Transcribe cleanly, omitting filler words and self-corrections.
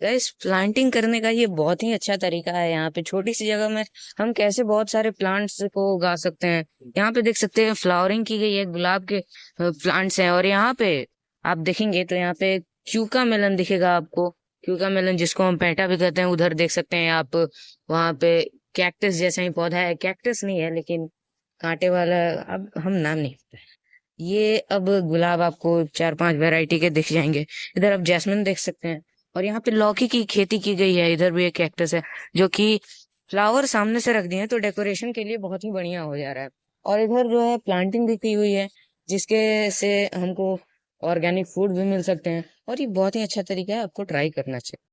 Guys planting करने का ये बहुत ही अच्छा तरीका है। यहाँ पे छोटी सी जगह में हम कैसे बहुत सारे प्लांट्स को उगा सकते हैं। यहाँ पे देख सकते हैं फ्लावरिंग की गई है, गुलाब के प्लांट्स हैं। और यहाँ पे आप देखेंगे तो यहाँ पे क्यूका मेलन दिखेगा आपको। क्यूका मेलन जिसको हम पेंटा भी कहते हैं, उधर देख सकते हैं आप। वहाँ पे कैक्टस जैसा ही पौधा है, कैक्टस नहीं है लेकिन कांटे वाला, अब हम नाम नहीं पता है। ये अब गुलाब आपको 4-5 वैरायटी के दिख जाएंगे। इधर आप जैस्मिन देख सकते हैं। और यहाँ पे लौकी की खेती की गई है। इधर भी एक कैक्टस है जो कि फ्लावर सामने से रख दिए हैं तो डेकोरेशन के लिए बहुत ही बढ़िया हो जा रहा है। और इधर जो है प्लांटिंग भी की हुई है, जिसके से हमको ऑर्गेनिक फूड भी मिल सकते हैं। और ये बहुत ही अच्छा तरीका है, आपको ट्राई करना चाहिए।